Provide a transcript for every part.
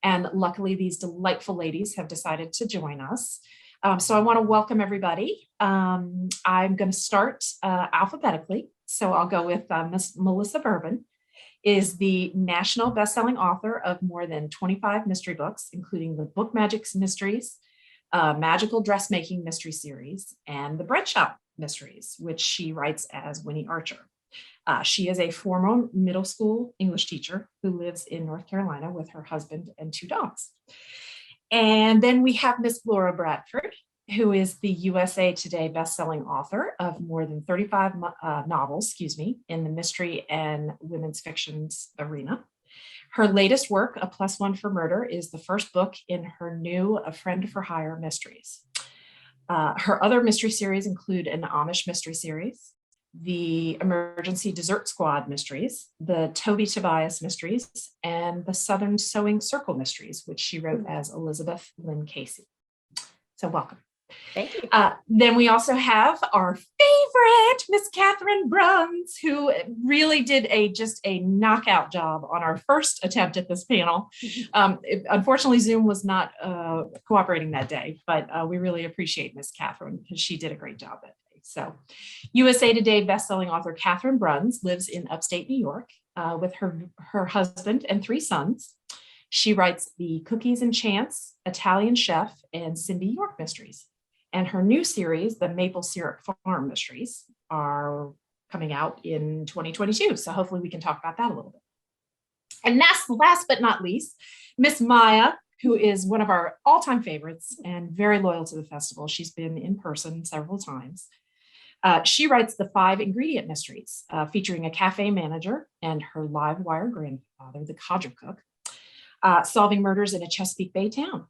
And luckily, these delightful ladies have decided to join us. So I want to welcome everybody. I'm going to start alphabetically. So I'll go with Miss Melissa Bourbon, is the national best-selling author of more than 25 mystery books, including the Book Magics Mysteries, Magical Dressmaking Mystery Series, and the Bread Shop Mysteries, which she writes as Winnie Archer. She is a former middle school English teacher who lives in North Carolina with her husband and 2 dogs. And then we have Miss Laura Bradford, who is the USA Today bestselling author of more than 35 novels, in the mystery and women's fictions arena. Her latest work, A Plus One for Murder, is the first book in her new A Friend for Hire mysteries. Her other mystery series include an Amish mystery series, the Emergency Dessert Squad mysteries, the Toby Tobias mysteries, and the Southern Sewing Circle mysteries, which she wrote as Elizabeth Lynn Casey. So welcome. Thank you. Then we also have our favorite, Miss Katherine Bruns, who really did just a knockout job on our first attempt at this panel. Unfortunately, Zoom was not cooperating that day, but we really appreciate Miss Katherine because she did a great job that day. So USA Today bestselling author Katherine Bruns lives in upstate New York with her husband and 3 sons. She writes the Cookies and Chance, Italian Chef, and Cindy York mysteries. And her new series, the Maple Syrup Farm mysteries, are coming out in 2022. So hopefully we can talk about that a little bit. And last but not least, Miss Maya, who is one of our all-time favorites and very loyal to the festival. She's been in person several times. She writes the 5 ingredient mysteries, featuring a cafe manager and her live wire grandfather, the codger cook, solving murders in a Chesapeake Bay town.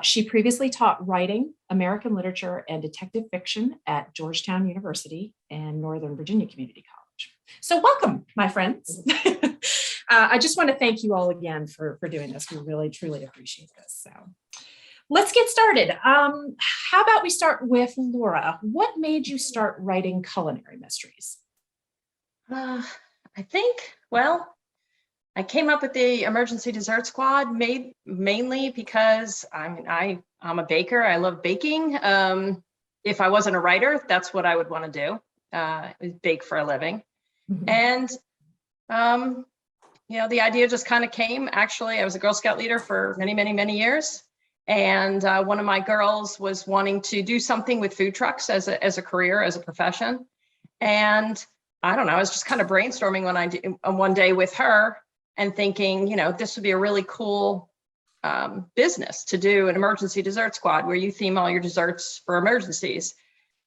She previously taught writing, American literature, and detective fiction at Georgetown University and Northern Virginia Community College. So welcome, my friends. I just want to thank you all again for doing this. We really, truly appreciate this. So let's get started. How about we start with Laura? What made you start writing culinary mysteries? I think, I came up with the Emergency Dessert Squad mainly because I'm a baker. I love baking. If I wasn't a writer, that's what I would want to do, bake for a living. Mm-hmm. And, the idea just kind of came. Actually, I was a Girl Scout leader for many, many, many years. And one of my girls was wanting to do something with food trucks as a career, as a profession. And I don't know, I was just kind of brainstorming one day with her and thinking, this would be a really cool business to do, an emergency dessert squad where you theme all your desserts for emergencies.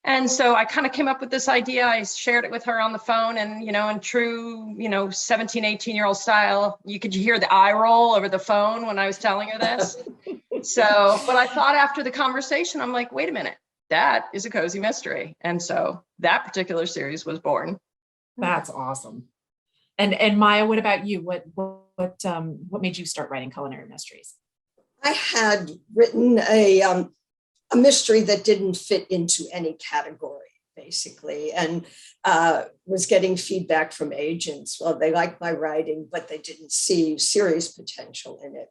And so I kind of came up with this idea. I shared it with her on the phone, and, in true, 17, 18-year-old style, you could hear the eye roll over the phone when I was telling her this. But I thought after the conversation, I'm like, wait a minute, that is a cozy mystery. And so that particular series was born. That's awesome. And Maya, what about you? What made you start writing culinary mysteries? I had written a mystery that didn't fit into any category, basically, and was getting feedback from agents. Well, they liked my writing, but they didn't see serious potential in it.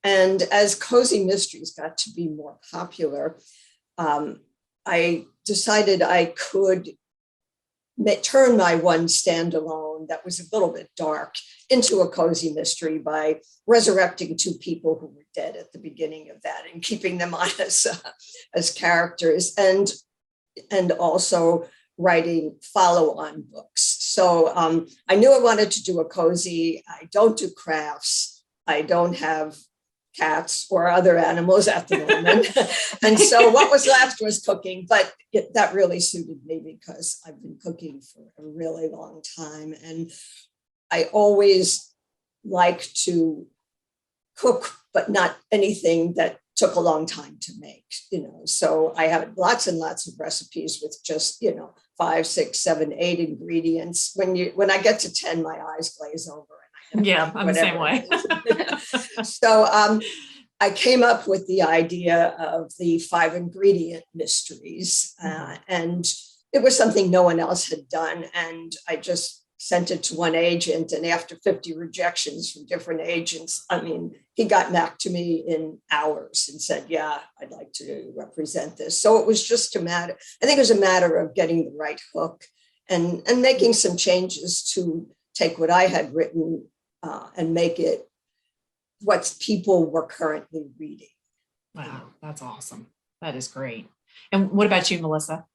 And as cozy mysteries got to be more popular, I decided I could turn my one standalone that was a little bit dark into a cozy mystery by resurrecting 2 people who were dead at the beginning of that and keeping them on as characters, and also writing follow-on books. So I knew I wanted to do a cozy. I don't do crafts. I don't have cats or other animals at the moment. And so what was left was cooking, but that really suited me because I've been cooking for a really long time. And I always like to cook, but not anything that took a long time to make, So I have lots and lots of recipes with just, 5, 6, 7, 8 ingredients. When I get to 10, my eyes glaze over. Yeah, I'm the same way. So I came up with the idea of the 5 ingredient mysteries, and it was something no one else had done. And I just sent it to one agent, and after 50 rejections from different agents, I mean, he got back to me in hours and said, yeah, I'd like to represent this. So it was just a matter, I think it was a matter of getting the right hook and making some changes to take what I had written and make it what people were currently reading. Wow, that's awesome. That is great. And what about you, Melissa?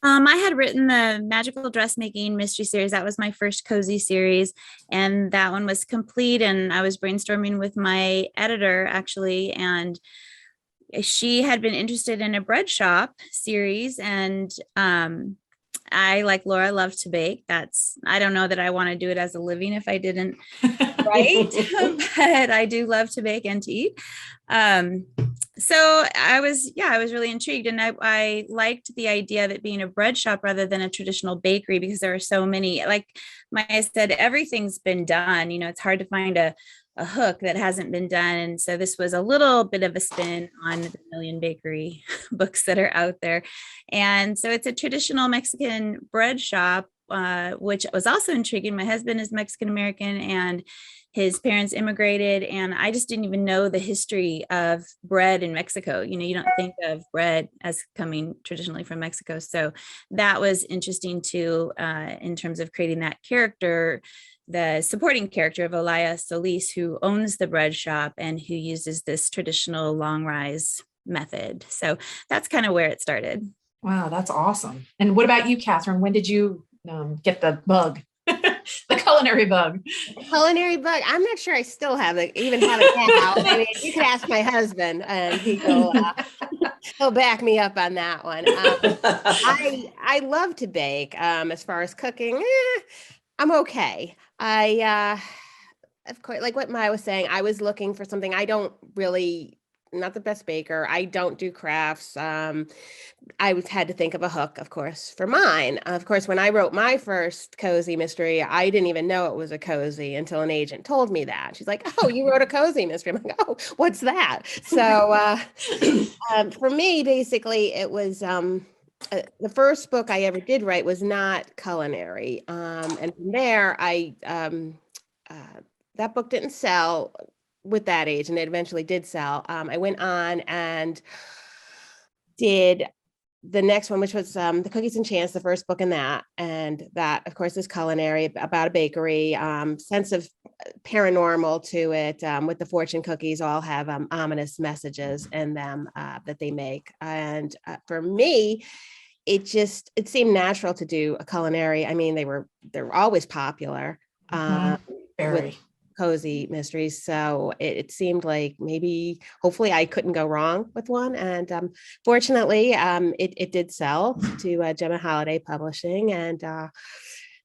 I had written the Magical Dressmaking Mystery Series. That was my first cozy series, and that one was complete. And I was brainstorming with my editor, actually, and she had been interested in a bread shop series. And I, like Laura, love to bake. I don't know that I want to do it as a living if I didn't write, but I do love to bake and to eat. So I was really intrigued, and I liked the idea of it being a bread shop rather than a traditional bakery, because there are so many, like Maya said, everything's been done. It's hard to find a hook that hasn't been done. And so this was a little bit of a spin on the million bakery books that are out there. And so it's a traditional Mexican bread shop, which was also intriguing. My husband is Mexican American, and his parents immigrated, and I just didn't even know the history of bread in Mexico. You don't think of bread as coming traditionally from Mexico. So that was interesting too, in terms of creating that character, the supporting character of Olaya Solis, who owns the bread shop and who uses this traditional long rise method. So that's kind of where it started. Wow, that's awesome. And what about you, Katherine? When did you get the bug? The culinary bug. Culinary bug. I'm not sure I still even have it now. I mean, you could ask my husband, and he'll back me up on that one. I love to bake. As far as cooking, I'm okay. Of course, like what Maya was saying, I was looking for something. I don't really, not the best baker. I don't do crafts. I had to think of a hook, of course, for mine. Of course, when I wrote my first cozy mystery, I didn't even know it was a cozy until an agent told me that. She's like, "Oh, you wrote a cozy mystery." I'm like, "Oh, what's that?" So for me, basically, it was the first book I ever did write was not culinary, and from there, that book didn't sell with that age, and it eventually did sell. I went on and did the next one, which was The Cookies and Chance, the first book in that. And that, of course, is culinary, about a bakery, sense of paranormal to it, with the fortune cookies all have ominous messages in them that they make. And for me, it seemed natural to do a culinary. I mean, they were always popular. Very. Cozy mysteries. So it seemed like hopefully I couldn't go wrong with one. And fortunately, it did sell to Gemma Holiday Publishing. And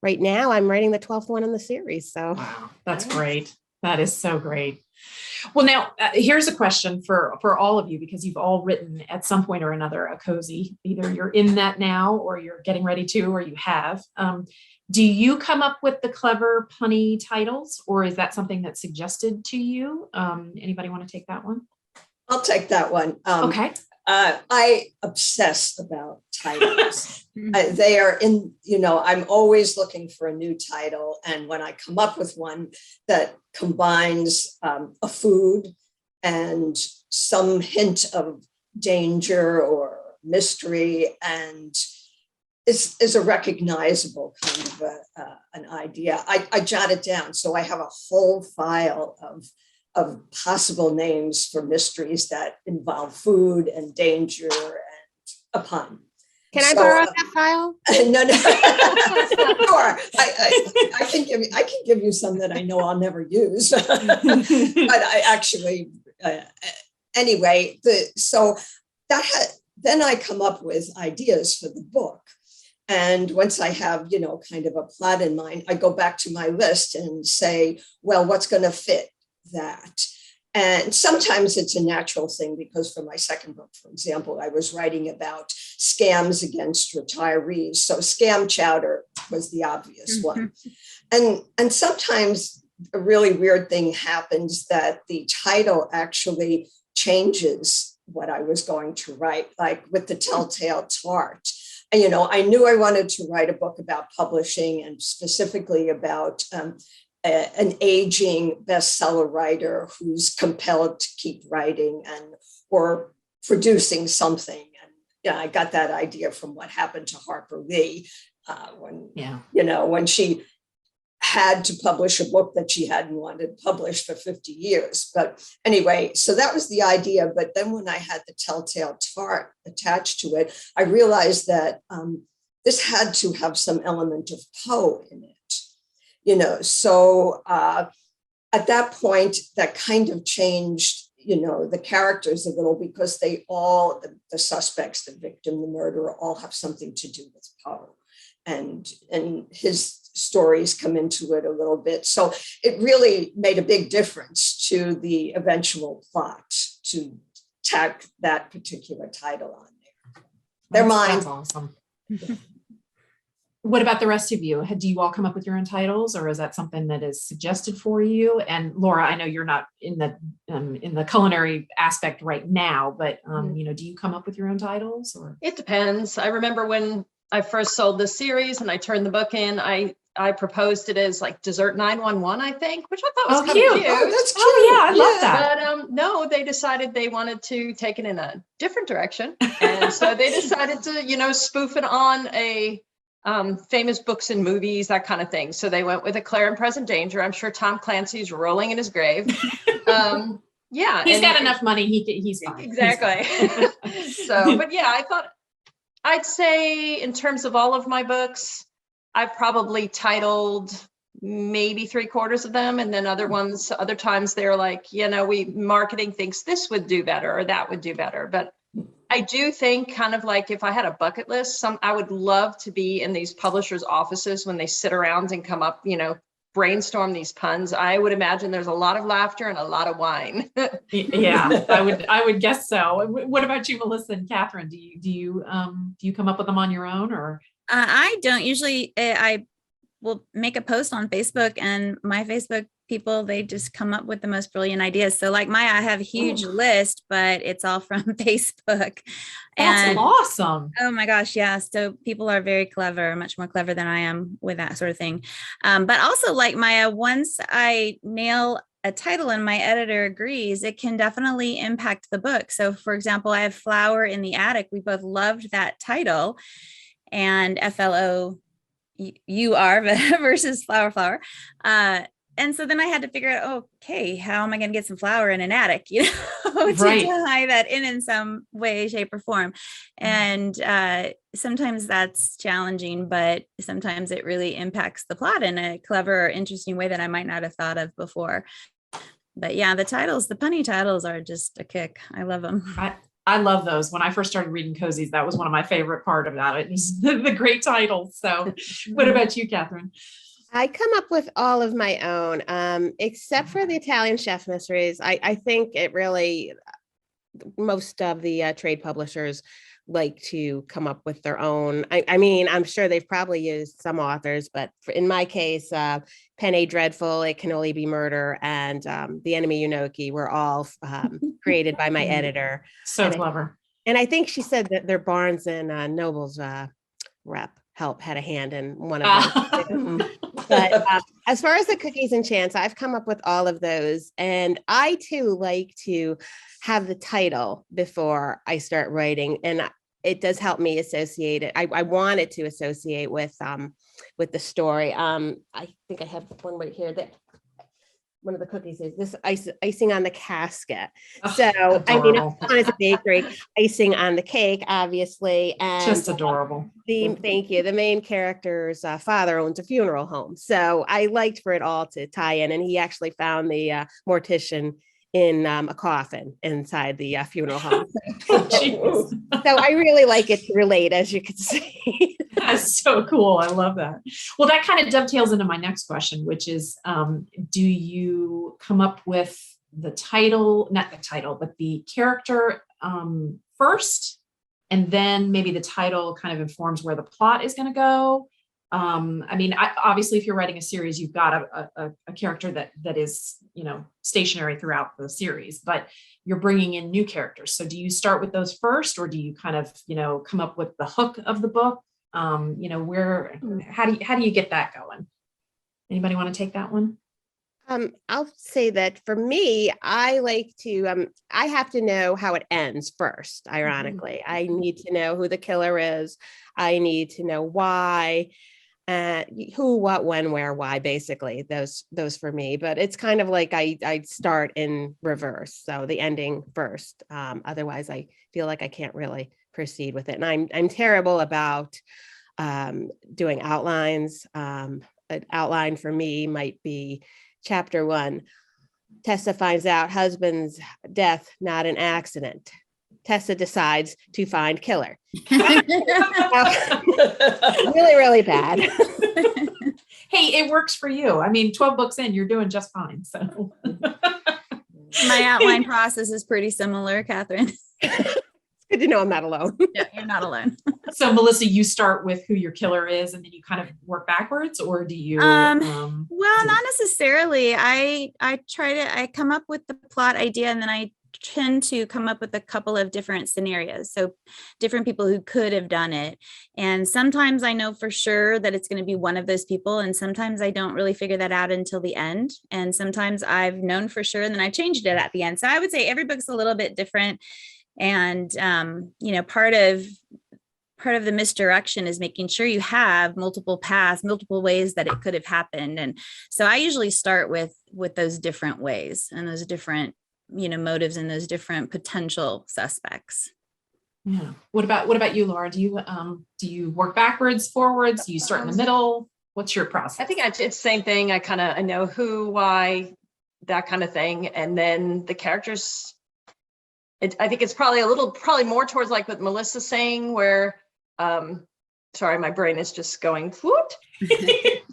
right now I'm writing the 12th one in the series. So wow, that's great. That is so great. Well, now here's a question for all of you, because you've all written at some point or another a cozy. Either you're in that now, or you're getting ready to, or you have. Do you come up with the clever punny titles, or is that something that's suggested to you? Anybody want to take that one? I'll take that one. Okay. I obsess about titles. They are I'm always looking for a new title. And when I come up with one that combines a food and some hint of danger or mystery and is a recognizable kind of an idea, I jot it down. So I have a whole file of possible names for mysteries that involve food and danger and a pun. Can I borrow that file? No. Sure. I can give you some that I know I'll never use. But I actually, anyway, then I come up with ideas for the book. And once I have, kind of a plot in mind, I go back to my list and say, well, what's going to fit that? And sometimes it's a natural thing, because for my second book, for example, I was writing about scams against retirees. So scam chowder was the obvious one. And sometimes a really weird thing happens, that the title actually changes what I was going to write, like with the Telltale Tart. you know, I knew I wanted to write a book about publishing and specifically about an aging bestseller writer who's compelled to keep writing or producing something. And yeah, I got that idea from what happened to Harper Lee when she had to publish a book that she hadn't wanted published for 50 years. But anyway, so that was the idea. But then when I had the Telltale Tart attached to it, I realized that this had to have some element of Poe in it, you know. So at that point, that kind of changed, you know, the characters a little, because they all, the suspects, the victim, the murderer, all have something to do with Poe. And his stories come into it a little bit. So it really made a big difference to the eventual plot to tack that particular title on there. They're mine. That's awesome. What about the rest of you? Do you all come up with your own titles, or is that something that is suggested for you? And Laura, I know you're not in the culinary aspect right now, but you know, do you come up with your own titles? Or It depends. I remember when I first sold the series and I turned the book in, I proposed it as like Dessert 911, I think, which I thought was kind of cute. Oh, that's cute. Oh yeah, I love that. But no, they decided they wanted to take it in a different direction. And so they decided to, you know, spoof it on a famous books and movies, that kind of thing. So they went with A Claire in Present Danger. I'm sure Tom Clancy's rolling in his grave. Yeah. He's got enough money. He's fine. Exactly. So, but yeah, I'd say in terms of all of my books, I've probably titled maybe 3/4 of them. And then other times they're like, you know, marketing thinks this would do better or that would do better. But I do think, kind of like, if I had a bucket list, I would love to be in these publishers' offices when they sit around and come up, you know, brainstorm these puns. I would imagine there's a lot of laughter and a lot of wine. Yeah, I would guess so. What about you, Melissa and Katherine? Do you come up with them on your own, or? I don't usually. I will make a post on Facebook, and my Facebook people, they just come up with the most brilliant ideas. So like Maya, I have a huge list, but it's all from Facebook. That's awesome. Oh my gosh. Yeah. So people are very clever, much more clever than I am with that sort of thing. But also, like Maya, once I nail a title and my editor agrees, it can definitely impact the book. So for example, I have Flower in the Attic. We both loved that title, and FLOUR versus flower. And so then I had to figure out, okay, how am I going to get some flour in an attic, you know, to tie that in some way, shape, or form. And sometimes that's challenging, but sometimes it really impacts the plot in a clever or interesting way that I might not have thought of before. But yeah, the punny titles are just a kick. I love them. I love those. When I first started reading cozies, that was one of my favorite part about it, is the great titles. So what about you, Katherine? I come up with all of my own, except for the Italian chef mysteries. I think it really, most of the trade publishers like to come up with their own. I mean, I'm sure they've probably used some authors, but in my case, Penny Dreadful, It Can Only Be Murder, and The Enemy Yunoki were all created by my editor. So clever. And I think she said that their Barnes and Noble's rep had a hand in one of them. But as far as the cookies and chance, I've come up with all of those. And I too like to have the title before I start writing. And it does help me associate it. I want it to associate with the story. I think I have one right here that one of the cookies is this icing on the casket. So adorable. I mean, one is a bakery, icing on the cake, obviously, and just adorable. Thank you. The main character's father owns a funeral home, so I liked for it all to tie in. And he actually found the mortician in a coffin inside the funeral home. So I really like it to relate, as you can see. That's so cool. I love that. Well, that kind of dovetails into my next question, which is, do you come up with the title, not the title, but the character first, and then maybe the title kind of informs where the plot is going to go? I mean, obviously, if you're writing a series, you've got a character that is, stationary throughout the series, but you're bringing in new characters. So do you start with those first, or do you kind of, come up with the hook of the book? How do you get that going? Anybody want to take that one? I'll say that for me, I like to, I have to know how it ends first, ironically. I need to know who the killer is. I need to know why, who, what, when, where, why, basically, those for me. But it's kind of like I start in reverse. So the ending first. Otherwise, I feel like I can't really proceed with it. And I'm terrible about doing outlines. An outline for me might be Chapter 1, Tessa finds out husband's death, not an accident. Tessa decides to find killer. Really, really bad. Hey, it works for you. I mean, 12 books in, you're doing just fine. So My outline process is pretty similar, Katherine. Good to know I'm not alone. Yeah, you're not alone. So Melissa, you start with who your killer is and then you kind of work backwards, or do you? Well, not necessarily. I come up with the plot idea and then I tend to come up with a couple of different scenarios. So different people who could have done it. And sometimes I know for sure that it's going to be one of those people. And sometimes I don't really figure that out until the end. And sometimes I've known for sure and then I changed it at the end. So I would say every book's a little bit different. And, part of the misdirection is making sure you have multiple paths, multiple ways that it could have happened. And so I usually start with those different ways and those different, motives and those different potential suspects. Yeah. What about you, Laura? Do you work backwards, forwards? Do you start in the middle? What's your process? I think it's the same thing. I know who, why, that kind of thing. And then the characters, I think it's probably more towards like what Melissa's saying, where, sorry, my brain is just going, whoop.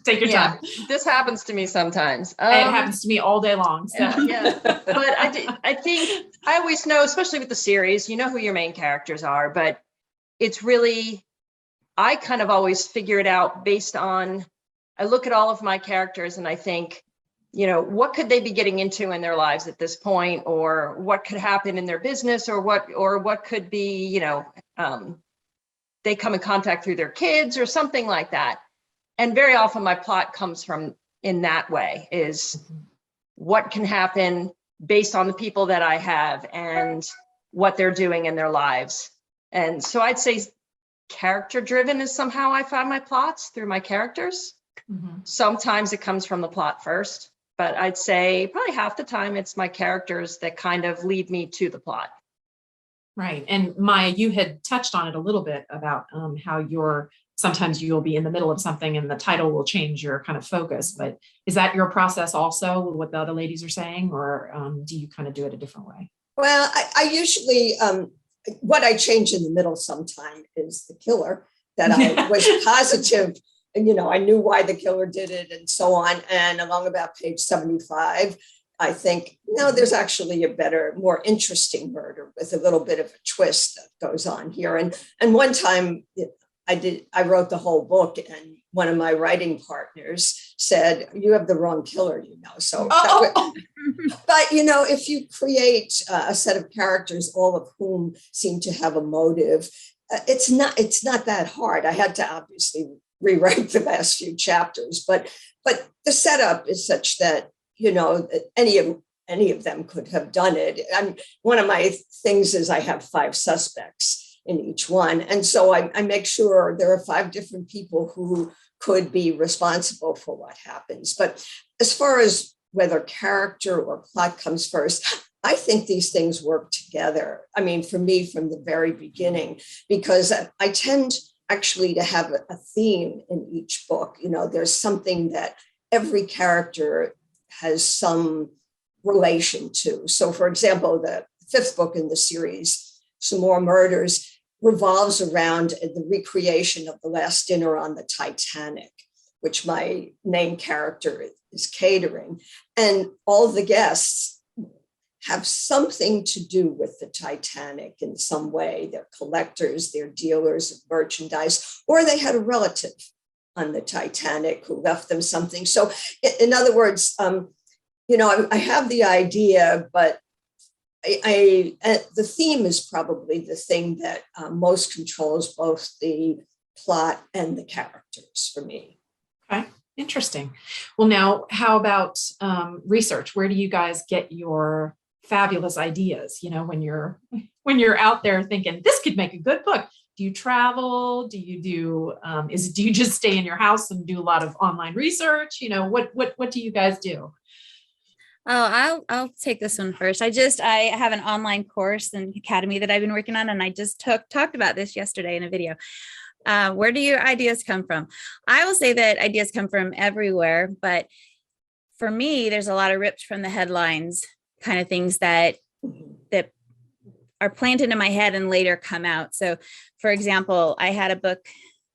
Take your time. This happens to me sometimes. It happens to me all day long. So. Yeah. But I think I always know, especially with the series, you know who your main characters are, but it's really, I kind of always figure it out based on, I look at all of my characters and I think, what could they be getting into in their lives at this point, or what could happen in their business, or what could be, they come in contact through their kids or something like that. And very often my plot comes from in that way, is what can happen based on the people that I have and what they're doing in their lives. And so I'd say character driven is somehow I find my plots through my characters. Mm-hmm. Sometimes it comes from the plot first. But I'd say probably half the time it's my characters that kind of lead me to the plot. Right. And Maya, you had touched on it a little bit about how sometimes you'll be in the middle of something and the title will change your kind of focus. But is that your process also with what the other ladies are saying, or do you kind of do it a different way? Well, I usually, what I change in the middle sometime is the killer that I was positive. And, I knew why the killer did it and so on. And along about page 75, I think, no, there's actually a better, more interesting murder with a little bit of a twist that goes on here. And one time I wrote the whole book and one of my writing partners said, you have the wrong killer, So, but, if you create a set of characters, all of whom seem to have a motive, it's not that hard. I had to obviously rewrite the last few chapters, but the setup is such that any of them could have done it. And one of my things is I have 5 suspects in each one, and so I make sure there are 5 different people who could be responsible for what happens. But as far as whether character or plot comes first, I think these things work together. I mean, for me, from the very beginning, because I tend actually to have a theme in each book. There's something that every character has some relation to. So, for example, the 5th book in the series, Some More Murders, revolves around the recreation of the last dinner on the Titanic, which my main character is catering. And all the guests have something to do with the Titanic in some way. They're collectors, they're dealers of merchandise, or they had a relative on the Titanic who left them something. So in other words, I have the idea, but the theme is probably the thing that most controls both the plot and the characters for me. Okay, interesting. Well, now, how about research? Where do you guys get your fabulous ideas? When you're out there thinking this could make a good book. Do you travel? Do you do you just stay in your house and do a lot of online research? What do you guys do? Oh, I'll take this one first. I have an online course and academy that I've been working on, and I just talked about this yesterday in a video. Where do your ideas come from? I will say that ideas come from everywhere, but for me, there's a lot of ripped from the headlines kind of things that are planted in my head and later come out. So, for example, I had a book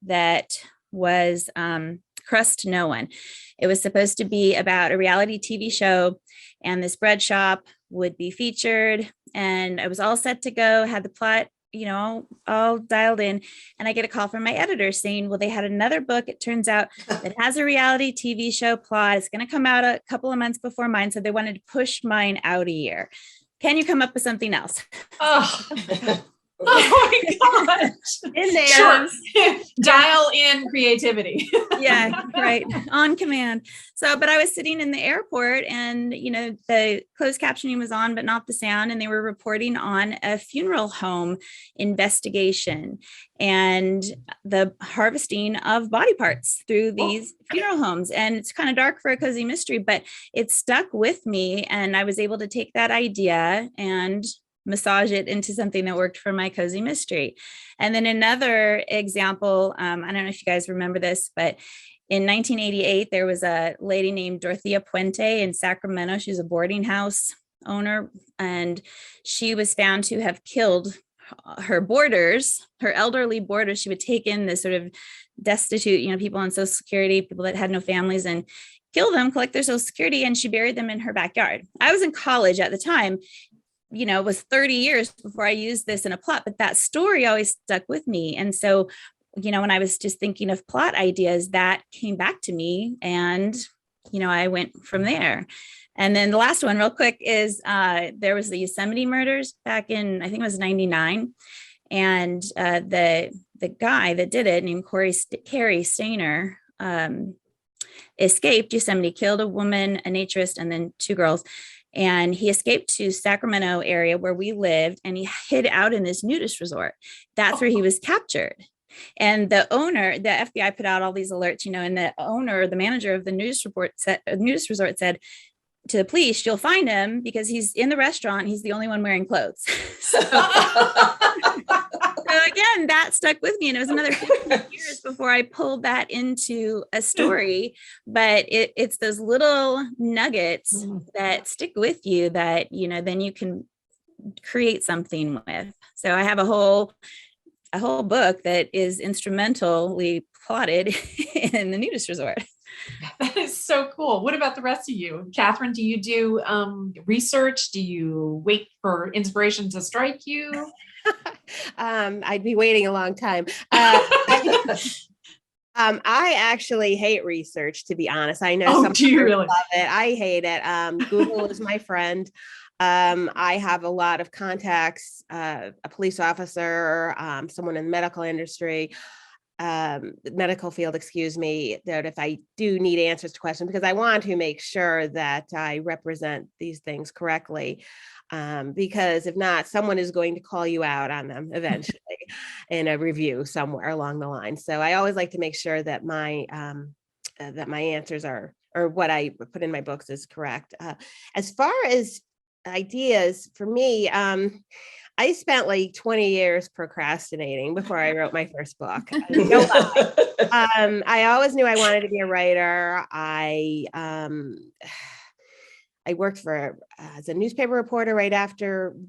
that was Crust No One. It was supposed to be about a reality TV show, and this bread shop would be featured, and I was all set to go, had the plot, all dialed in, and I get a call from my editor saying, well, they had another book, it turns out, that has a reality TV show plot. It's going to come out a couple of months before mine, so they wanted to push mine out a year. Can you come up with something else? Oh, Oh my gosh. In there. Sure. Dial in creativity. Yeah, right. On command. So, but I was sitting in the airport and, the closed captioning was on, but not the sound. And they were reporting on a funeral home investigation and the harvesting of body parts through these funeral homes. And it's kind of dark for a cozy mystery, but it stuck with me. And I was able to take that idea and massage it into something that worked for my cozy mystery. And then another example, I don't know if you guys remember this, but in 1988, there was a lady named Dorothea Puente in Sacramento. She was a boarding house owner, and she was found to have killed her boarders, her elderly boarders. She would take in this sort of destitute, people on Social Security, people that had no families, and kill them, collect their Social Security, and she buried them in her backyard. I was in college at the time. It was 30 years before I used this in a plot, but that story always stuck with me. And so, when I was just thinking of plot ideas, that came back to me, and, I went from there. And then the last one real quick is there was the Yosemite Murders back in, I think it was 99. And the guy that did it, named Cary Stainer, escaped Yosemite, killed a woman, a naturist, and then 2 girls. And he escaped to Sacramento area where we lived, and he hid out in this nudist resort. That's where he was captured. And the owner, the FBI put out all these alerts, and the owner, the manager of the nudist resort said to the police, you'll find him because he's in the restaurant. He's the only one wearing clothes. So again, that stuck with me. And it was another 15 years before I pulled that into a story. But it's those little nuggets that stick with you that, then you can create something with. So I have a whole book that is instrumentally plotted in the nudist resort. That is so cool. What about the rest of you? Katherine, do you do research? Do you wait for inspiration to strike you? I'd be waiting a long time. I actually hate research, to be honest. I know some people really? love it. I hate it. Google is my friend. I have a lot of contacts, a police officer, someone in the medical industry, medical field, that if I do need answers to questions, because I want to make sure that I represent these things correctly. Because if not, someone is going to call you out on them eventually in a review somewhere along the line. So I always like to make sure that my answers are, or what I put in my books is correct. As far as ideas, for me, I spent like 20 years procrastinating before I wrote my first book. No lie. I always knew I wanted to be a writer. I worked as a newspaper reporter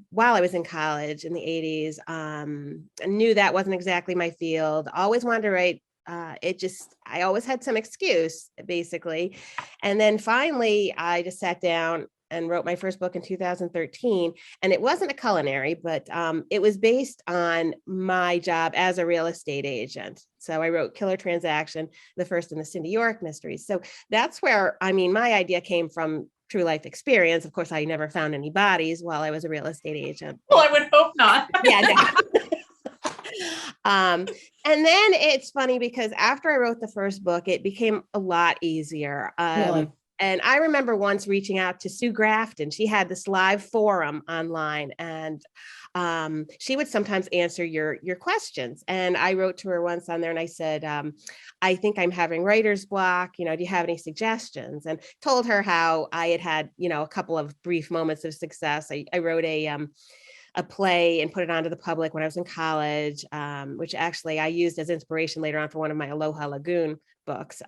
while I was in college in the 80s. I knew that wasn't exactly my field. Always wanted to write. I always had some excuse, basically. And then finally, I just sat down and wrote my first book in 2013. And it wasn't a culinary, but it was based on my job as a real estate agent. So I wrote Killer Transaction, the first in the Cindy York mysteries. So that's where, I mean, my idea came from true life experience. Of course, I never found any bodies while I was a real estate agent. Well, I would hope not. Yeah. And then it's funny because after I wrote the first book, it became a lot easier. Really? And I remember once reaching out to Sue Grafton. She had this live forum online, and she would sometimes answer your questions. And I wrote to her once on there and I said, I think I'm having writer's block. Do you have any suggestions? And told her how I had, a couple of brief moments of success. I wrote a play and put it onto the public when I was in college, which actually I used as inspiration later on for one of my Aloha Lagoon books.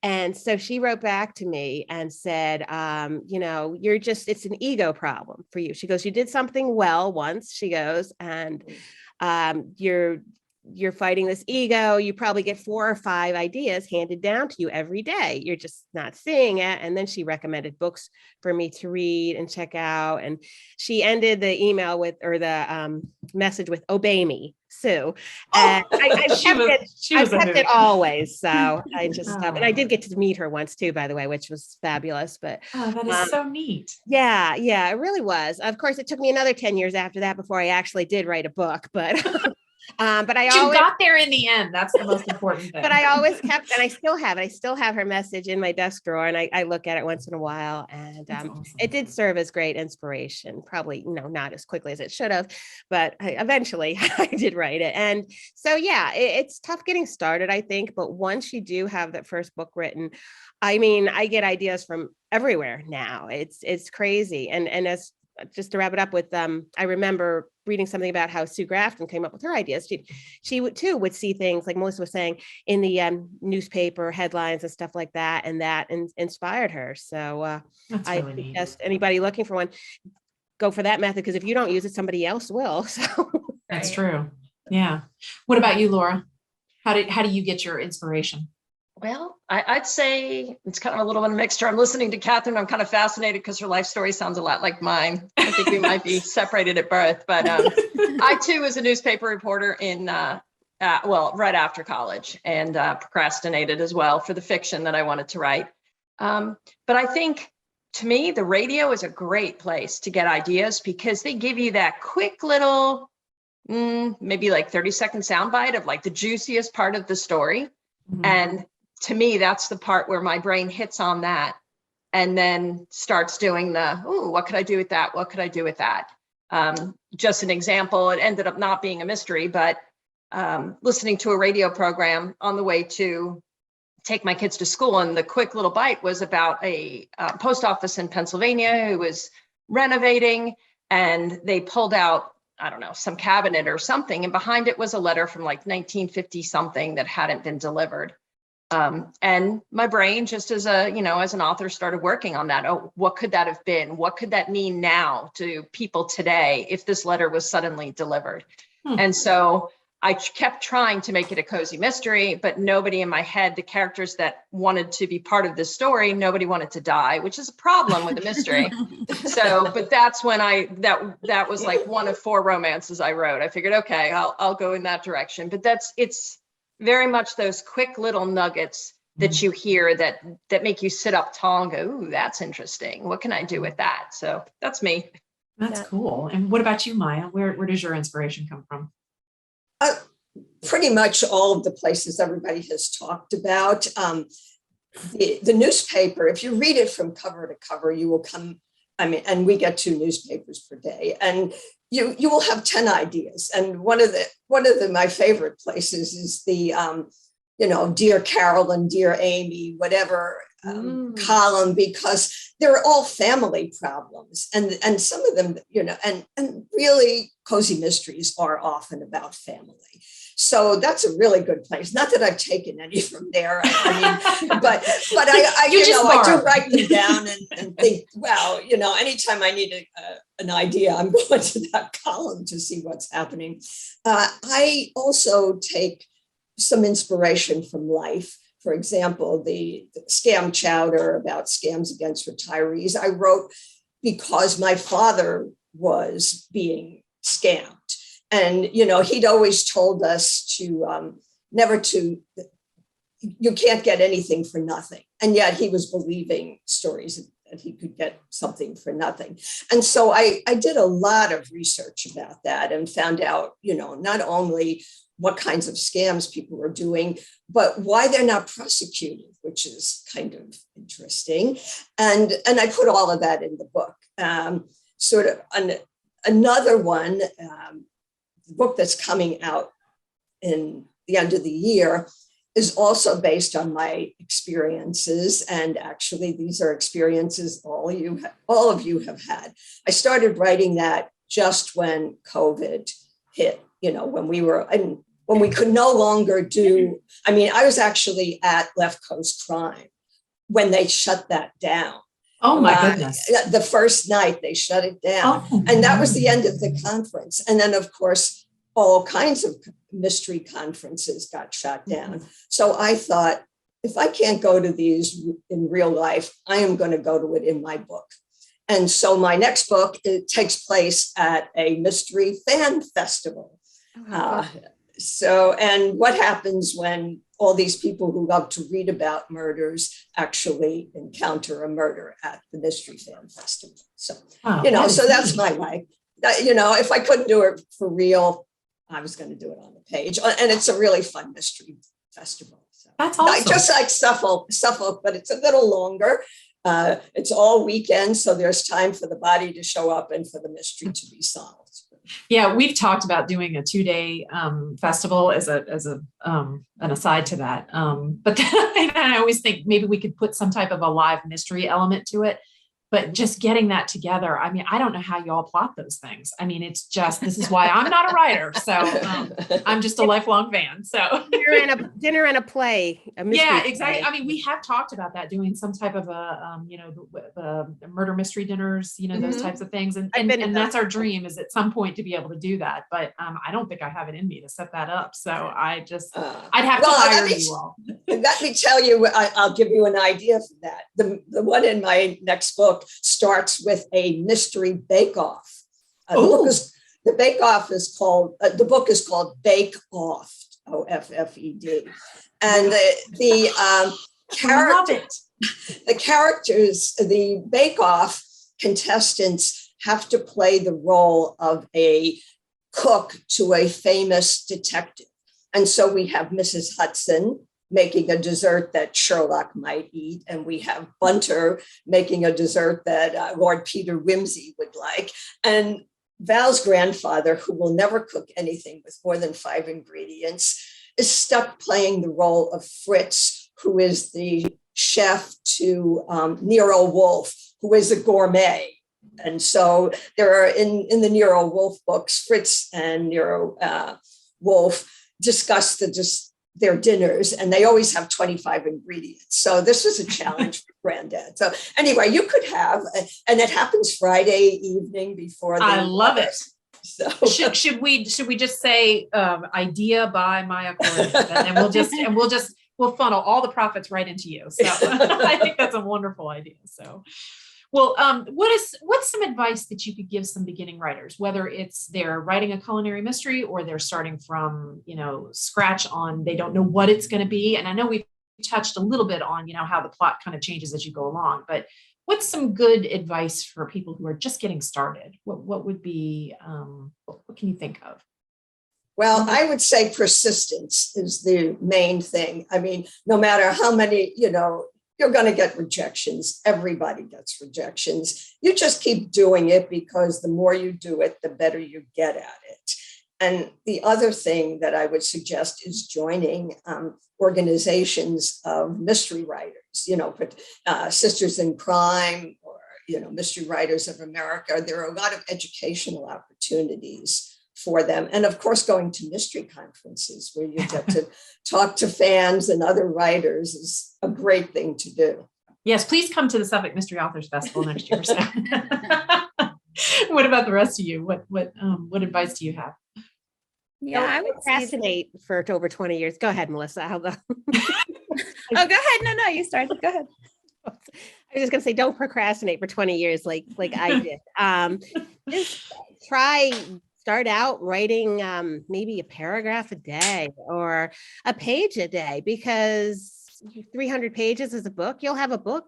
And so she wrote back to me and said, it's an ego problem for you. She goes, you did something well once, she goes, and you're fighting this ego. You probably get 4 or 5 ideas handed down to you every day. You're just not seeing it. And then she recommended books for me to read and check out. And she ended the email with, or the message with, obey me, Sue. And I've kept it always. So I just, and I did get to meet her once too, by the way, which was fabulous. But that is so neat. Yeah, it really was. Of course, it took me another 10 years after that before I actually did write a book, but but I always got there in the end. That's the most important thing. But I always kept, and I still have it. I still have her message in my desk drawer, and I look at it once in a while. And awesome. It did serve as great inspiration. Probably, not as quickly as it should have, but eventually I did write it. And so, yeah, it's tough getting started, I think. But once you do have that first book written, I mean, I get ideas from everywhere now. It's crazy. And as just to wrap it up with, I remember reading something about how Sue Grafton came up with her ideas. She would see things like Melissa was saying in the newspaper headlines and stuff like that, and that inspired her. So That's really neat. Suggest anybody looking for one, go for that method, because if you don't use it, somebody else will. So that's true. Yeah. What about you, Laura? How do you get your inspiration? Well, I'd say it's kind of a little bit of a mixture. I'm listening to Katherine. I'm kind of fascinated because her life story sounds a lot like mine. I think we might be separated at birth, but I too was a newspaper reporter in, right after college, and procrastinated as well for the fiction that I wanted to write. But I think, to me, the radio is a great place to get ideas because they give you that quick little, maybe like 30-second soundbite of like the juiciest part of the story. Mm-hmm. And to me, that's the part where my brain hits on that and then starts doing what could I do with that? What could I do with that? Just an example, it ended up not being a mystery, but listening to a radio program on the way to take my kids to school. And the quick little bite was about a post office in Pennsylvania who was renovating, and they pulled out, I don't know, some cabinet or something. And behind it was a letter from like 1950 something that hadn't been delivered. And my brain, just as an author, started working on that. Oh, what could that have been? What could that mean now to people today if this letter was suddenly delivered? And so I kept trying to make it a cozy mystery, but nobody in my head, the characters that wanted to be part of this story, nobody wanted to die, which is a problem with a mystery. So, but that's when that was like one of 4 romances I wrote. I figured, okay, I'll go in that direction. But it's very much those quick little nuggets that you hear that make you sit up tall and go, ooh, that's interesting. What can I do with that? So that's me. That's cool. And what about you, Maya? Where does your inspiration come from? Pretty much all of the places everybody has talked about. The newspaper, if you read it from cover to cover, you will come, and we get 2 newspapers per day, and you will have 10 ideas. And one of my favorite places is the, Dear Carolyn, Dear Amy, whatever column, because they're all family problems. And some of them, and really cozy mysteries are often about family. So that's a really good place. Not that I've taken any from there. But I do write them down and think, well, anytime I need an idea, I'm going to that column to see what's happening. I also take some inspiration from life. for example, the scam chowder about scams against retirees, I wrote because my father was being scammed. And, he'd always told us to never to, you can't get anything for nothing. And yet he was believing stories that he could get something for nothing. And so I did a lot of research about that and found out, not only what kinds of scams people were doing, but why they're not prosecuted, which is kind of interesting. And I put all of that in the book. Another one, the book that's coming out in the end of the year is also based on my experiences. And actually, these are experiences all of you have had. I started writing that just when COVID hit, when we could no longer do, I was actually at Left Coast Crime when they shut that down. Oh my goodness. The first night they shut it down. Oh, and that was the end of the conference. And then, of course, all kinds of mystery conferences got shut down. So I thought, if I can't go to these in real life, I am going to go to it in my book. And so my next book, it takes place at a mystery fan festival. And what happens when all these people who love to read about murders actually encounter a murder at the Mystery Fan Festival. So, so that's my life. If I couldn't do it for real, I was going to do it on the page. And it's a really fun mystery festival. So, that's awesome. Just like Suffolk, but it's a little longer. It's all weekend, so there's time for the body to show up and for the mystery to be solved. Yeah, we've talked about doing a 2-day festival as an aside to that. But then I always think maybe we could put some type of a live mystery element to it. But just getting that together, I don't know how y'all plot those things. It's just, this is why I'm not a writer. So I'm just a lifelong fan. So dinner and a play. Yeah, exactly. Play. We have talked about that, doing some type of a murder mystery dinners, those types of things. And that's our dream, is at some point to be able to do that. But I don't think I have it in me to set that up. So I'd have to hire you all. Let me tell you, I'll give you an idea for that. The one in my next book starts with a mystery bake-off. The book is called Bake Off, OFFED, and the characters, the bake-off contestants have to play the role of a cook to a famous detective, and so we have Mrs. Hudson making a dessert that Sherlock might eat. And we have Bunter making a dessert that Lord Peter Wimsey would like. And Val's grandfather, who will never cook anything with more than 5 ingredients, is stuck playing the role of Fritz, who is the chef to Nero Wolfe, who is a gourmet. And so there are in the Nero Wolfe books, Fritz and Nero Wolfe discuss their dinners, and they always have 25 ingredients. So this was a challenge for Granddad. So anyway, you could have, and it happens Friday evening before. I love it. So should we just say idea by Maya Corrigan, and then we'll funnel all the profits right into you. So I think that's a wonderful idea. So. Well, what's some advice that you could give some beginning writers, whether it's they're writing a culinary mystery or they're starting from, scratch on, they don't know what it's going to be. And I know we've touched a little bit on, how the plot kind of changes as you go along, but what's some good advice for people who are just getting started? What would be, what can you think of? Well, I would say persistence is the main thing. No matter how many, you're going to get rejections. Everybody gets rejections. You just keep doing it, because the more you do it, the better you get at it. And the other thing that I would suggest is joining organizations of mystery writers, Sisters in Crime, or, Mystery Writers of America. There are a lot of educational opportunities for them. And of course, going to mystery conferences where you get to talk to fans and other writers is a great thing to do. Yes, please come to the Suffolk Mystery Authors Festival next year. So. What about the rest of you? What advice do you have? Yeah, Don't I would say. procrastinate for over 20 years. Go ahead, Melissa. How about? Oh, go ahead. No, you started. Go ahead. I was just gonna say, don't procrastinate for 20 years like I did. Just start out writing maybe a paragraph a day or a page a day, because 300 pages is a book. You'll have a book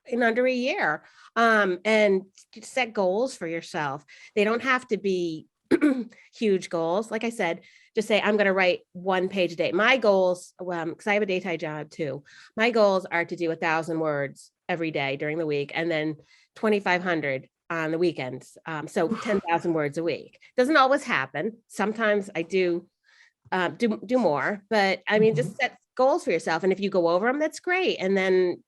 in under a year. And set goals for yourself. They don't have to be huge goals. Like I said, just say, I'm going to write 1 page a day. My goals, because I have a daytime job too, my goals are to do 1,000 words every day during the week, and then 2,500 on the weekends. So 10,000 words a week. Doesn't always happen. Sometimes I do more, but I mean, just set goals for yourself. And if you go over them, that's great. And then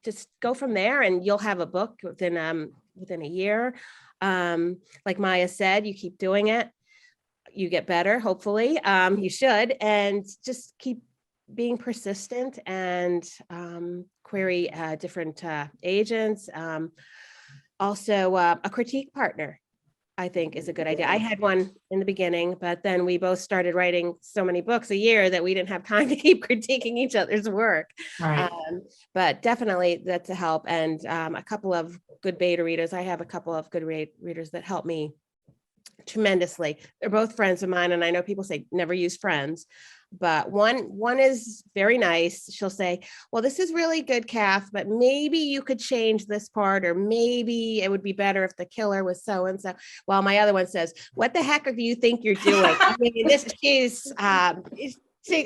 just go from there, and you'll have a book within a year. Like Maya said, you keep doing it, you get better, hopefully. You should, and just keep being persistent and query different agents. Also, a critique partner, I think, is a good idea. I had one in the beginning, but then we both started writing so many books a year that we didn't have time to keep critiquing each other's work. Right. But definitely that's a help. And a couple of good beta readers. I have a couple of good readers that help me tremendously. They're both friends of mine, and I know people say never use friends, but one is very nice. She'll say, well, this is really good, Kath, but maybe you could change this part, or maybe it would be better if the killer was so and so. While my other one says, what the heck do you think you're doing? I mean,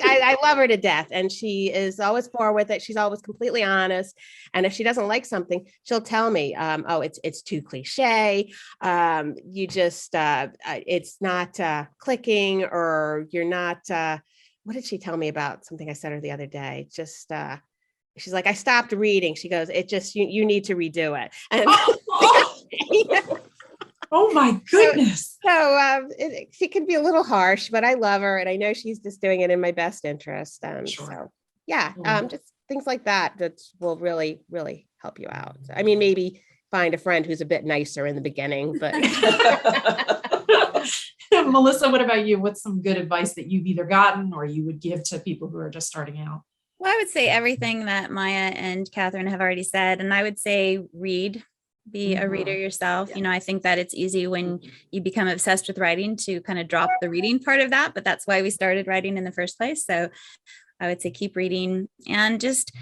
I love her to death, and she is always forward with it. She's always completely honest. And if she doesn't like something, she'll tell me, oh, it's too cliche. You just, it's not clicking, or you're not, what did she tell me about something I said her the other day? Just, she's like, I stopped reading. She goes, it just, you need to redo it. And Oh my goodness. So she can be a little harsh, but I love her, and I know she's just doing it in my best interest. Sure. So yeah, just things like that will really, really help you out. I mean, maybe find a friend who's a bit nicer in the beginning, but Melissa, what about you? What's some good advice that you've either gotten or you would give to people who are just starting out? Well, I would say everything that Maya and Katherine have already said. And I would say be a reader yourself. Yeah. You know, I think that it's easy when you become obsessed with writing to kind of drop the reading part of that, but that's why we started writing in the first place. So I would say keep reading and just,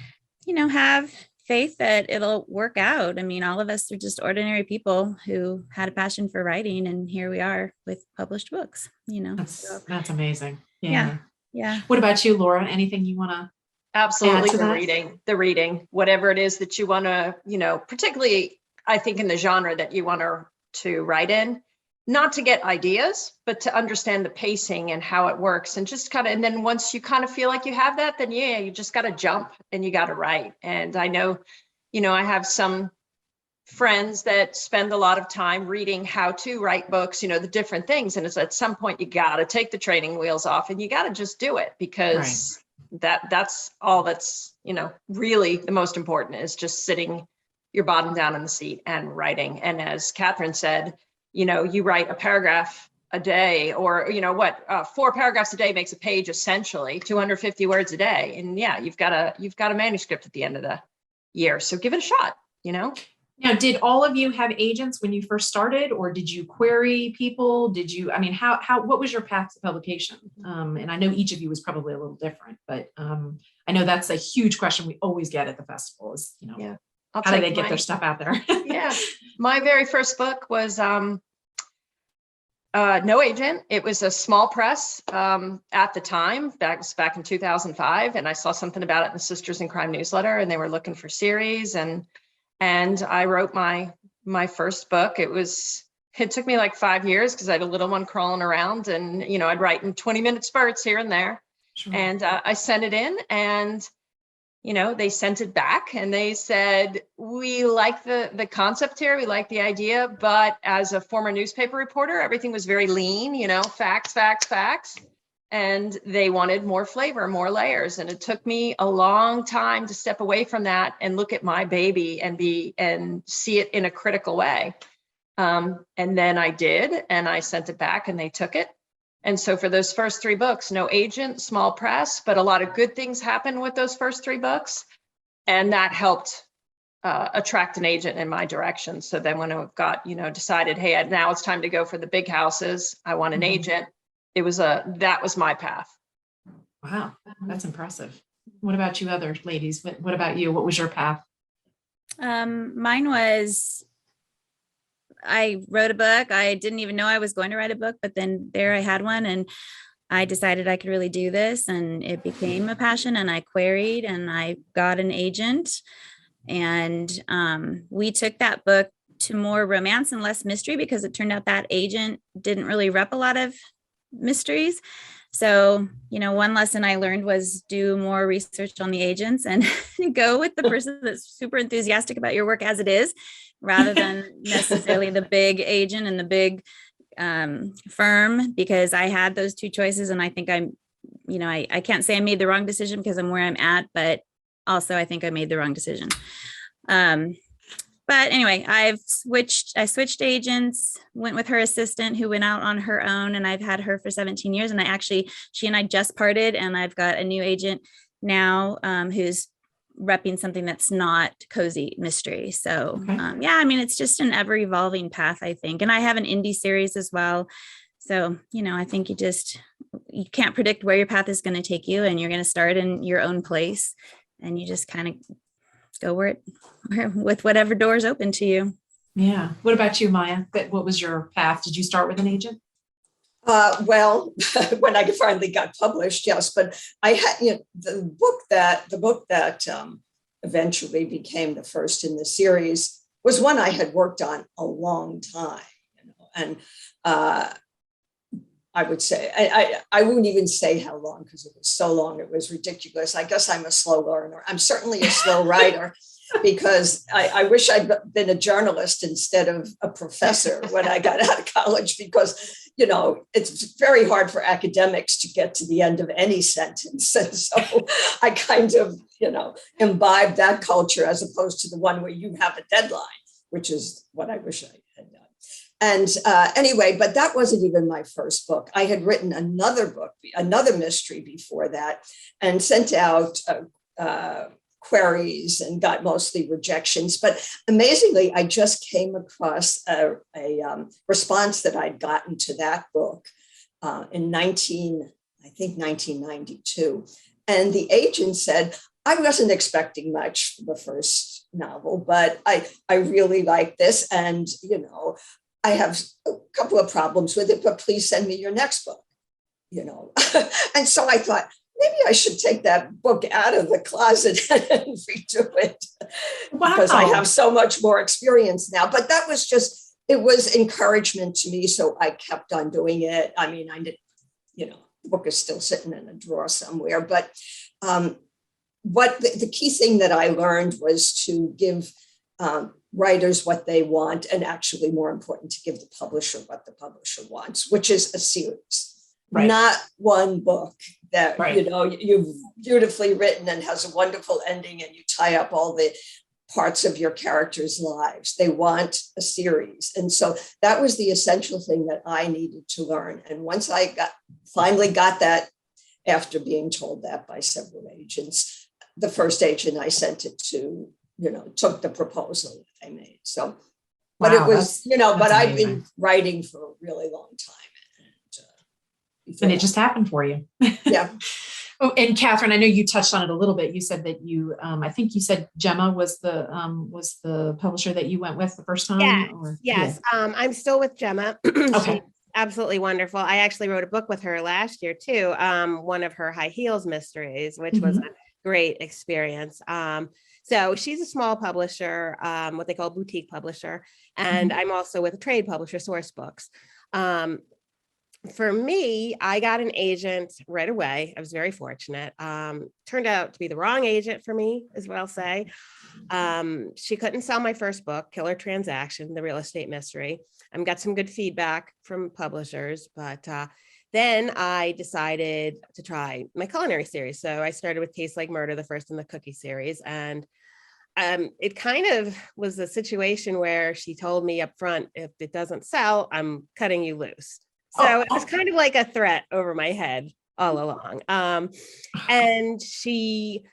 have faith that it'll work out. I mean, all of us are just ordinary people who had a passion for writing, and here we are with published books, That's amazing. Yeah. Yeah. What about you, Laura? Anything you want to? Absolutely. to The reading, whatever it is that you want to, particularly I think in the genre that you want to write in, not to get ideas, but to understand the pacing and how it works, and just and then once you kind of feel like you have that, then you just got to jump and you got to write. And I know, I have some friends that spend a lot of time reading how to write books, the different things. And it's at some point you got to take the training wheels off and you got to just do it, because that's all that's, really the most important is just sitting your bottom down in the seat and writing. And as Katherine said, you write a paragraph a day, or 4 paragraphs a day makes a page, essentially 250 words a day. And yeah, you've got a manuscript at the end of the year. So give it a shot, Now, did all of you have agents when you first started, or did you query people? What was your path to publication? And I know each of you was probably a little different, but I know that's a huge question we always get at the festival is, how do they get their stuff out there? Yeah. My very first book was no agent. It was a small press at the time. That was back in 2005. And I saw something about it in the Sisters in Crime newsletter, and they were looking for series. And I wrote my first book. It took me like 5 years because I had a little one crawling around, and, I'd write in 20-minute spurts here and there. Sure. And I sent it in, and they sent it back and they said, we like the concept here. We like the idea, but as a former newspaper reporter, everything was very lean, facts, facts, facts. And they wanted more flavor, more layers. And it took me a long time to step away from that and look at my baby and see it in a critical way. And then I did, and I sent it back and they took it. And so for those first 3 books, no agent, small press, but a lot of good things happened with those first 3 books. And that helped attract an agent in my direction. So then when I got, decided, hey, now it's time to go for the big houses, I want an agent. That was my path. Wow, that's impressive. What about you other ladies? What about you? What was your path? Mine was, I wrote a book. I didn't even know I was going to write a book, but then there I had one, and I decided I could really do this, and it became a passion, and I queried and I got an agent, and we took that book to more romance and less mystery, because it turned out that agent didn't really rep a lot of mysteries. So, one lesson I learned was do more research on the agents and go with the person that's super enthusiastic about your work as it is, rather than necessarily the big agent and the big firm, because I had those 2 choices. And I think I can't say I made the wrong decision because I'm where I'm at, but also I think I made the wrong decision. But anyway, I switched agents, went with her assistant who went out on her own, and I've had her for 17 years. And she and I just parted, and I've got a new agent now who's repping something that's not cozy mystery. So okay. It's just an ever evolving path, I think. And I have an indie series as well. So, I think you can't predict where your path is going to take you, and you're going to start in your own place, and you just kind of go with whatever doors open to you. Yeah. What about you, Maya? What was your path? Did you start with an agent? Well, when I finally got published, yes, but I had the book that eventually became the first in the series was one I had worked on a long time, and I would say I wouldn't even say how long, because it was so long, it was ridiculous. I guess I'm a slow learner. I'm certainly a slow writer, because I wish I'd been a journalist instead of a professor when I got out of college, because it's very hard for academics to get to the end of any sentence. And so I kind of, imbibed that culture, as opposed to the one where you have a deadline, which is what I wish I had done. And anyway, but that wasn't even my first book. I had written another book, another mystery before that, and sent out queries and got mostly rejections. But amazingly, I just came across a response that I'd gotten to that book in 1992. And the agent said, I wasn't expecting much for the first novel, but I really like this. And, I have a couple of problems with it, but please send me your next book, And so I thought, maybe I should take that book out of the closet and redo it. Wow. Because I have so much more experience now. But that was it was encouragement to me. So I kept on doing it. I mean, I did, the book is still sitting in a drawer somewhere. But what the key thing that I learned was to give writers what they want, and actually more important, to give the publisher what the publisher wants, which is a series, right. Not one book that, right. You've beautifully written and has a wonderful ending, and you tie up all the parts of your characters' lives. They want a series. And so that was the essential thing that I needed to learn. And once I finally got that, after being told that by several agents, the first agent I sent it to, took the proposal that I made. So, but wow, it was, but I've amazing. Been writing for a really long time. And it just happened for you. Yeah. Oh, and Katherine, I know you touched on it a little bit. You said that you, I think you said Gemma was the publisher that you went with the first time. Yeah. Yes. Yeah. I'm still with Gemma. Okay. She's absolutely wonderful. I actually wrote a book with her last year too. One of her high heels mysteries, which was a great experience. So she's a small publisher, what they call boutique publisher. And I'm also with a trade publisher, Source Books. For me, I got an agent right away. I was very fortunate. Turned out to be the wrong agent for me, is what I'll say. She couldn't sell my first book, Killer Transaction, the real estate mystery. I got some good feedback from publishers, but then I decided to try my culinary series. So I started with Taste Like Murder, the first in the cookie series. And it kind of was a situation where she told me up front, if it doesn't sell, I'm cutting you loose. So it was kind of like a threat over my head all along. And she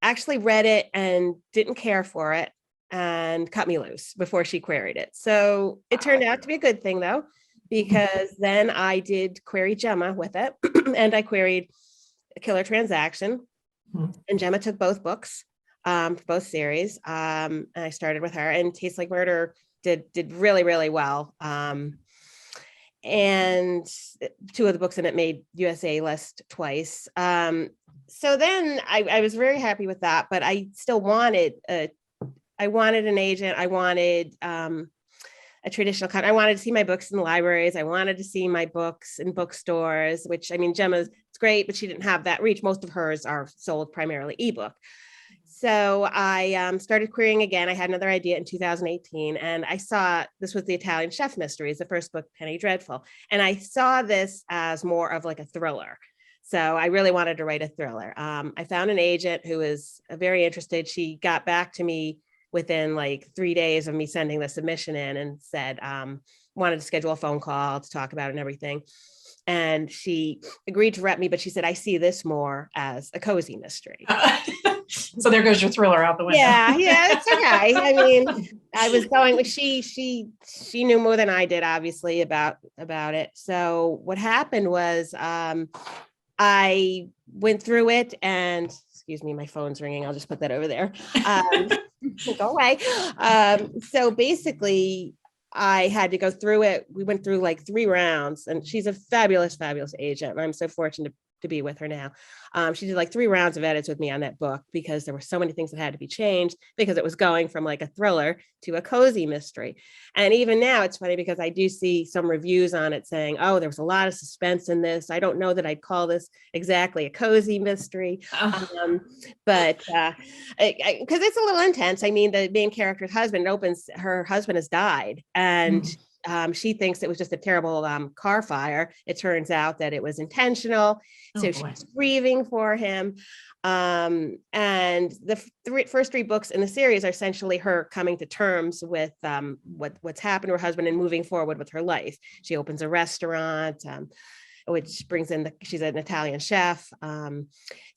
actually read it and didn't care for it and cut me loose before she queried it. So it turned out to be a good thing though, because then I did query Gemma with it and I queried Killer Transaction, and Gemma took both books, both series. And I started with her, and Tastes Like Murder did really, really well. And two of the books in it made USA list twice. So then I was very happy with that, but I still wanted I wanted an agent. I wanted a traditional kind. I wanted to see my books in the libraries. I wanted to see my books in bookstores, which, I mean, Gemma's, it's great, but she didn't have that reach. Most of hers are sold primarily ebook. So I started querying again. I had another idea in 2018, and I saw this was the Italian Chef Mysteries, the first book, Penny Dreadful. And I saw this as more of like a thriller. So I really wanted to write a thriller. I found an agent who was very interested. She got back to me within like 3 days of me sending the submission in and said, wanted to schedule a phone call to talk about it and everything. And she agreed to rep me, but she said, I see this more as a cozy mystery. So there goes your thriller out the window. Yeah, it's okay. I mean, I was going, she knew more than I did, obviously, about it. So what happened was I went through it, and excuse me, my phone's ringing. I'll just put that over there. Go away. So basically, I had to go through it. We went through like 3 rounds, and she's a fabulous, fabulous agent. And I'm so fortunate to be with her now. She did like 3 rounds of edits with me on that book because there were so many things that had to be changed because it was going from like a thriller to a cozy mystery. And even now it's funny because I do see some reviews on it saying, oh, there was a lot of suspense in this. I don't know that I'd call this exactly a cozy mystery. But because it's a little intense. I mean, the main character's husband, it opens, her husband has died, and she thinks it was just a terrible car fire. It turns out that it was intentional. So she's grieving for him. And the first 3 books in the series are essentially her coming to terms with what's happened to her husband and moving forward with her life. She opens a restaurant, which brings in she's an Italian chef.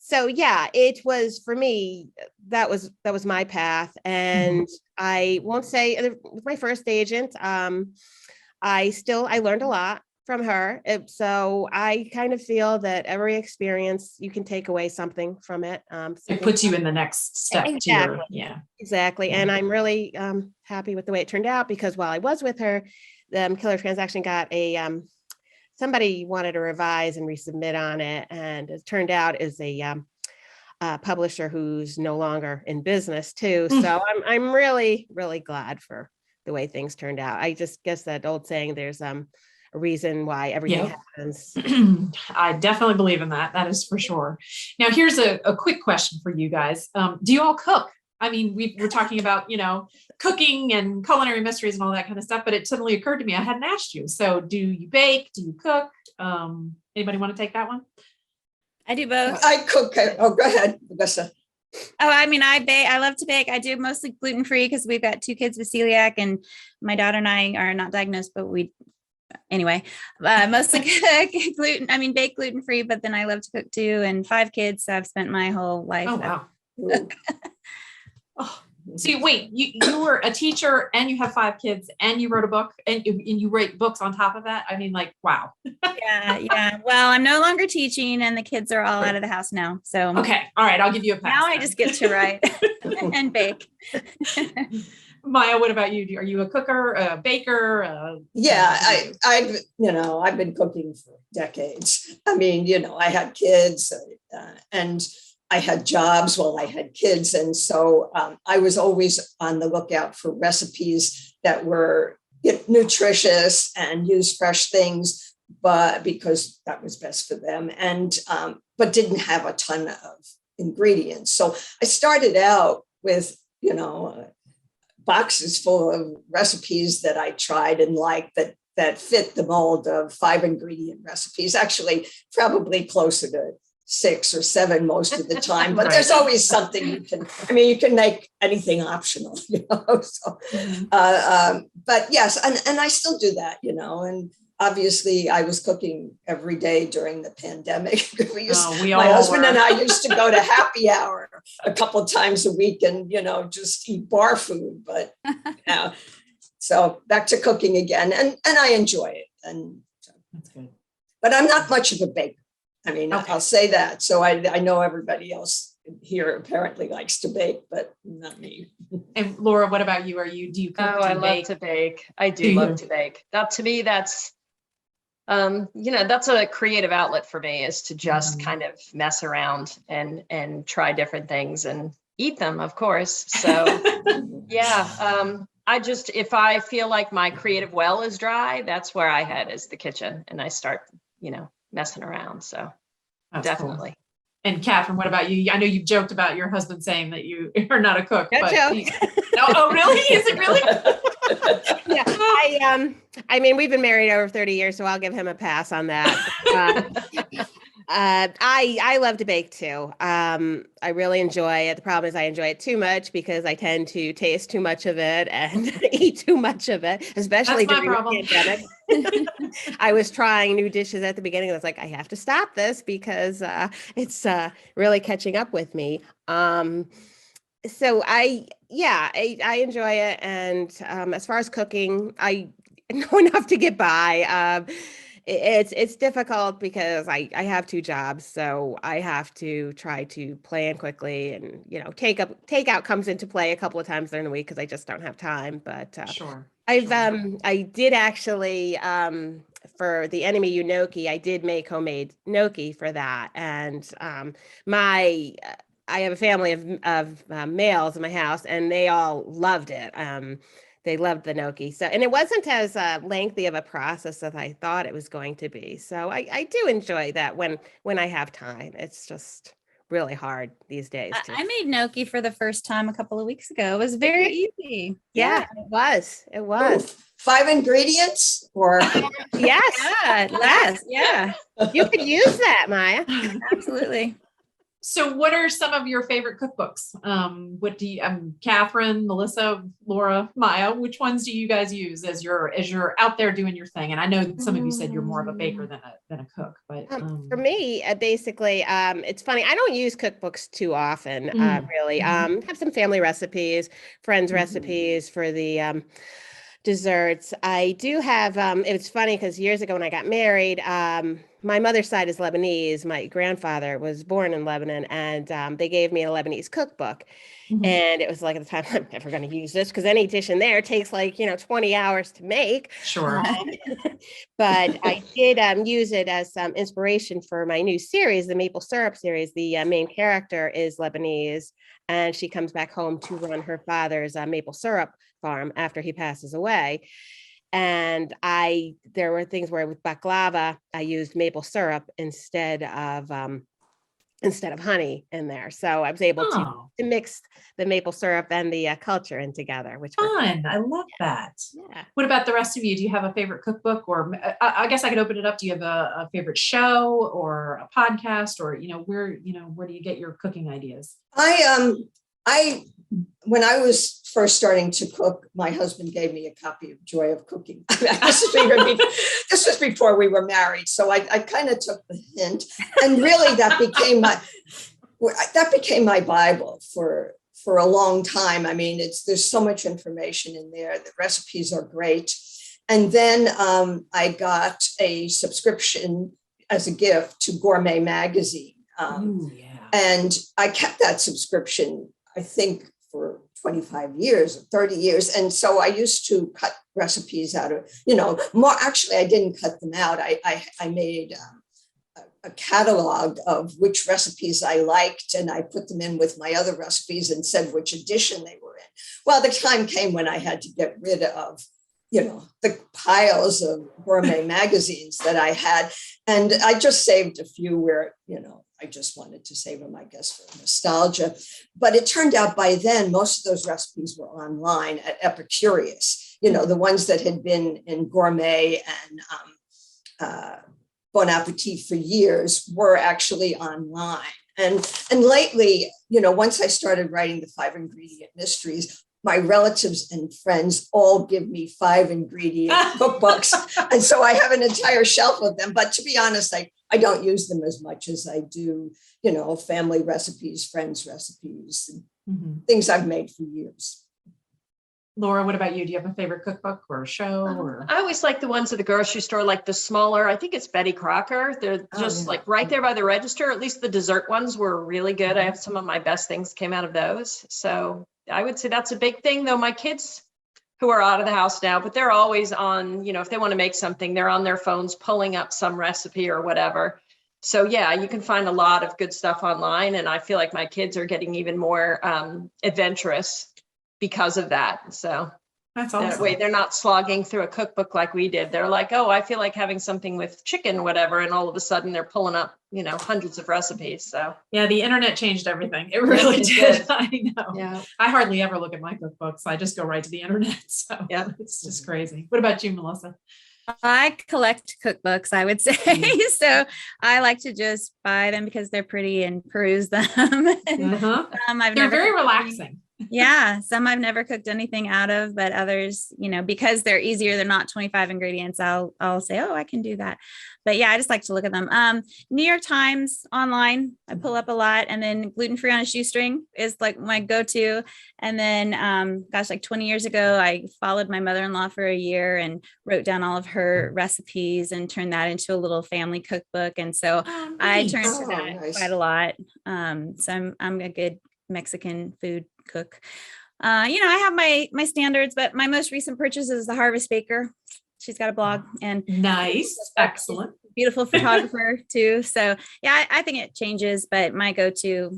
So yeah, it was, for me, that was my path. And I won't say with my first agent, I learned a lot from her. So I kind of feel that every experience, you can take away something from it. It puts you in the next step. Exactly. Exactly. And I'm really happy with the way it turned out, because while I was with her, the Killer Transaction got somebody wanted to revise and resubmit on it. And it turned out is a publisher who's no longer in business too. So I'm really, really glad for the way things turned out. I just guess that old saying, there's a reason why everything happens. I definitely believe in that. That is for sure. Now, here's a quick question for you guys. Do you all cook? I mean, we're talking about, cooking and culinary mysteries and all that kind of stuff, but it suddenly occurred to me, I hadn't asked you. So do you bake? Do you cook? Anybody want to take that one? I do both. I cook. Oh, go ahead, Augusta. Oh, I mean, I bake. I love to bake. I do mostly gluten-free because we've got 2 kids with celiac, and my daughter and I are not diagnosed, but mostly bake gluten-free, but then I love to cook too. And 5 kids. So I've spent my whole life. Oh, wow. So wait, you were a teacher and you have 5 kids and you wrote a book and you write books on top of that. I mean, like, wow. Yeah. Well, I'm no longer teaching and the kids are all out of the house now. So okay. All right. I'll give you a pass. Now I just get to write and bake. Maya, what about you? Are you a cooker, a baker? Yeah, I've been cooking for decades. I mean, I had kids and I had jobs while I had kids. And so I was always on the lookout for recipes that were nutritious and used fresh things, but because that was best for them, and but didn't have a ton of ingredients. So I started out with, boxes full of recipes that I tried and liked that fit the mold of 5 ingredient recipes, actually probably closer to 6 or 7 most of the time, but Right. there's always something you can make anything optional, so, but yes, and I still do that, and obviously I was cooking every day during the pandemic. My husband and I used to go to happy hour a couple of times a week and, just eat bar food, but so back to cooking again, and I enjoy it. And so, that's good. But I'm not much of a baker. I mean, Okay. I'll say that. So I know everybody else here apparently likes to bake, but not me. And Laura, what about you? Do you cook? Oh, I love to bake. I do love to bake. To me, that's that's a creative outlet for me, is to just kind of mess around and try different things and eat them, of course. So yeah, if I feel like my creative well is dry, that's where I head, is the kitchen, and I start, messing around. So That's definitely. Cool. And Katherine, what about you? I know you've joked about your husband saying that you are not a cook. No but joke. Oh, really? Is it really? Yeah, I mean, we've been married over 30 years, so I'll give him a pass on that. I love to bake too. I really enjoy it. The problem is I enjoy it too much because I tend to taste too much of it and eat too much of it, especially That's my during problem. the pandemic. I was trying new dishes at the beginning. I was like, I have to stop this because it's really catching up with me. So I enjoy it. And as far as cooking, I know enough to get by. It's difficult because I have 2 jobs, so I have to try to plan quickly, and takeout comes into play a couple of times during the week because I just don't have time. But Sure. I did actually for the enemy gnocchi, I did make homemade gnocchi for that, and I have a family of males in my house, and they all loved it. They loved the gnocchi. So, and it wasn't as lengthy of a process as I thought it was going to be. So I do enjoy that when I have time. It's just really hard these days. I made gnocchi for the first time a couple of weeks ago. It was very easy. Yeah, it was. It was. Ooh, 5 ingredients or? Yes. Less. Yeah. You could use that, Maya. Absolutely. So what are some of your favorite cookbooks? What do you, Katherine, Melissa, Laura, Maya, which ones do you guys use as you're out there doing your thing? And I know some of you said you're more of a baker than a cook, but for me, basically, it's funny. I don't use cookbooks too often, really. Have some family recipes, friends recipes for the desserts. I do have, it's funny because years ago when I got married, my mother's side is Lebanese. My grandfather was born in Lebanon, and they gave me a Lebanese cookbook. And it was like, at the time, I'm never going to use this because any dish in there takes 20 hours to make. Sure. But I did use it as some inspiration for my new series, the maple syrup series. The main character is Lebanese, and she comes back home to run her father's maple syrup farm after he passes away. And there were things where with baklava, I used maple syrup instead of honey in there. So I was able to mix the maple syrup and the culture in together, which fun. I love that. Yeah. What about the rest of you? Do you have a favorite cookbook, or I guess I could open it up. Do you have a favorite show or a podcast, or where do you get your cooking ideas? When I was first starting to cook, my husband gave me a copy of Joy of Cooking. This was before we were married, so I kind of took the hint, and really that became my Bible for a long time. I mean, there's so much information in there. The recipes are great, and then I got a subscription as a gift to Gourmet Magazine, and I kept that subscription, I think, for 25 years or 30 years. And so I used to cut recipes out of, more, actually, I didn't cut them out. I made a catalog of which recipes I liked, and I put them in with my other recipes and said which edition they were in. Well, the time came when I had to get rid of, the piles of gourmet magazines that I had. And I just saved a few where, I just wanted to save them, I guess, for nostalgia. But it turned out by then, most of those recipes were online at Epicurious, the ones that had been in Gourmet and Bon Appetit for years were actually online. And lately, once I started writing the 5 ingredient mysteries, my relatives and friends all give me 5 ingredient cookbooks. And so I have an entire shelf of them. But to be honest, I don't use them as much as I do, family recipes, friends recipes, things I've made for years. Laura, what about you? Do you have a favorite cookbook or a show? Or I always like the ones at the grocery store, like the smaller, I think it's Betty Crocker. They're just like right there by the register. At least the dessert ones were really good. I have some of my best things came out of those. So I would say that's a big thing, though. My kids who are out of the house now, but they're always on, if they want to make something, they're on their phones pulling up some recipe or whatever. So yeah, you can find a lot of good stuff online. And I feel like my kids are getting even more adventurous because of that. So that's awesome. That way they're not slogging through a cookbook like we did. They're like, oh, I feel like having something with chicken, whatever. And all of a sudden they're pulling up, hundreds of recipes. So yeah, the internet changed everything. It really did. I know. Yeah. I hardly ever look at my cookbooks. I just go right to the internet. So yeah, it's just crazy. What about you, Melissa? I collect cookbooks, I would say. So I like to just buy them because they're pretty and peruse them. And, they're very relaxing. Yeah. Some I've never cooked anything out of, but others, because they're easier, they're not 25 ingredients. I'll say, oh, I can do that. But yeah, I just like to look at them. New York Times online, I pull up a lot, and then Gluten-Free on a Shoestring is like my go-to. And then, like 20 years ago, I followed my mother-in-law for a year and wrote down all of her recipes and turned that into a little family cookbook. And so I turned to that quite a lot. So I'm a good Mexican food cook. I have my standards, but my most recent purchase is the Harvest Baker. She's got a blog and nice, excellent, beautiful photographer too. So yeah, I think it changes, but my go-to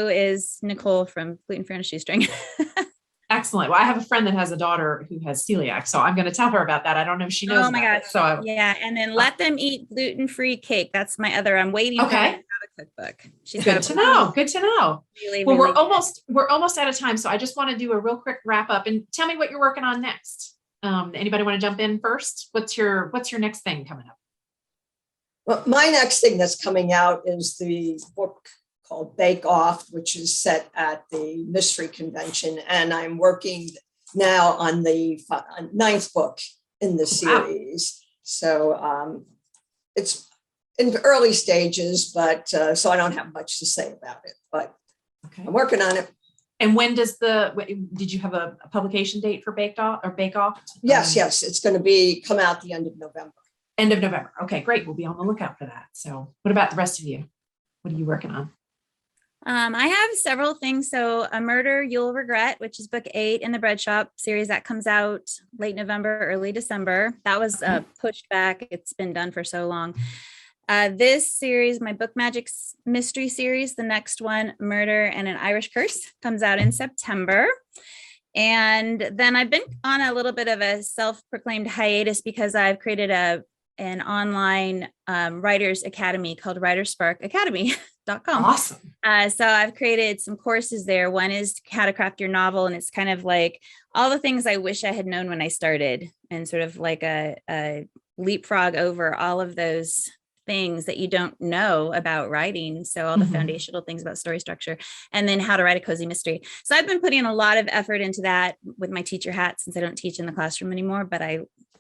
is Nicole from Gluten-Free on a Shoestring. Excellent. Well, I have a friend that has a daughter who has celiac, so I'm going to tell her about that. I don't know if she knows. Oh my God. So yeah. And then let them eat gluten-free cake. That's my other, I'm waiting for her to have a cookbook. She's good to know. Good to know. Really, well, really we're almost out of time. So I just want to do a real quick wrap up and tell me what you're working on next. Anybody want to jump in first? What's your next thing coming up? Well, my next thing that's coming out is the book called Bake Off, which is set at the Mystery Convention. And I'm working now on the 9th book in the series. Wow. So it's in the early stages, but so I don't have much to say about it, but I'm working on it. And when did you have a publication date for Bake Off? Yes. It's going to come out the end of November. End of November. Okay, great. We'll be on the lookout for that. So what about the rest of you? What are you working on? I have several things. So A Murder You'll Regret, which is book 8 in the Bread Shop series that comes out late November, early December. That was pushed back. It's been done for so long. This series, my Book Magic mystery series, the next one, Murder and an Irish Curse, comes out in September. And then I've been on a little bit of a self-proclaimed hiatus because I've created an online writers academy called writersparkacademy.com. Awesome. So I've created some courses there. One is how to craft your novel. And it's kind of like all the things I wish I had known when I started, and sort of like a leapfrog over all of those things that you don't know about writing. So all the foundational things about story structure, and then how to write a cozy mystery. So I've been putting a lot of effort into that with my teacher hat, since I don't teach in the classroom anymore, but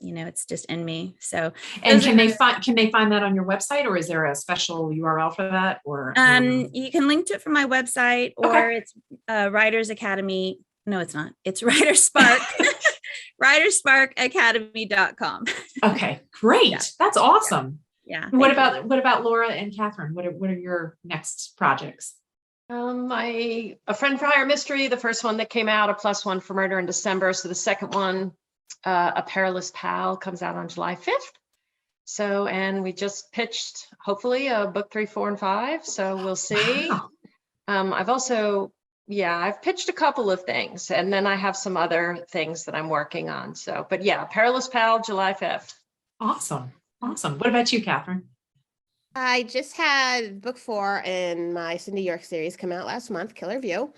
it's just in me. So, and can they find that on your website, or is there a special URL for that? Or you can link to it from my website, or it's Writers Academy. No, it's not. It's Writerspark. Writersparkacademy.com. Okay, great. Yeah. That's awesome. Yeah. What about Laura and Katherine? What are your next projects? A Friend for Hire mystery, the first one that came out, a +1 for Murder in December. So the second one, A Perilous Pal, comes out on July 5th. So, and we just pitched, hopefully, book 3, 4, and 5. So we'll see. Wow. I've pitched a couple of things, and then I have some other things that I'm working on. So, but yeah, Perilous Pal, July 5th. Awesome. What about you, Katherine? I just had book 4 in my Cindy York series come out last month, Killer View.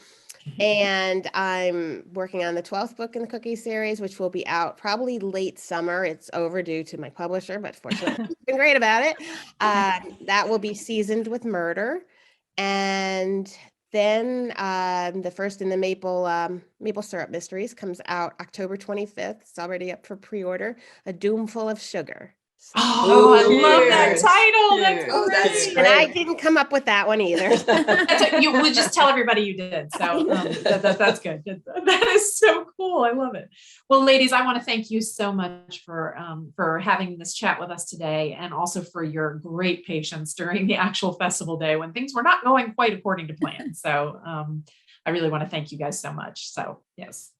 And I'm working on the 12th book in the cookie series, which will be out probably late summer. It's overdue to my publisher, but fortunately, he's been great about it. That will be seasoned with murder. And then the first in the maple syrup mysteries comes out October 25th. It's already up for pre-order. A Doom Full of Sugar. Oh, I love that Cute. title. That's Cute. Oh, that's great. And I great. didn't come up with that one either. You would just tell everybody you did. So that's good. That is so cool. I love it. Well, ladies, I want to thank you so much for having this chat with us today, and also for your great patience during the actual festival day when things were not going quite according to plan. So I really want to thank you guys so much. So yes.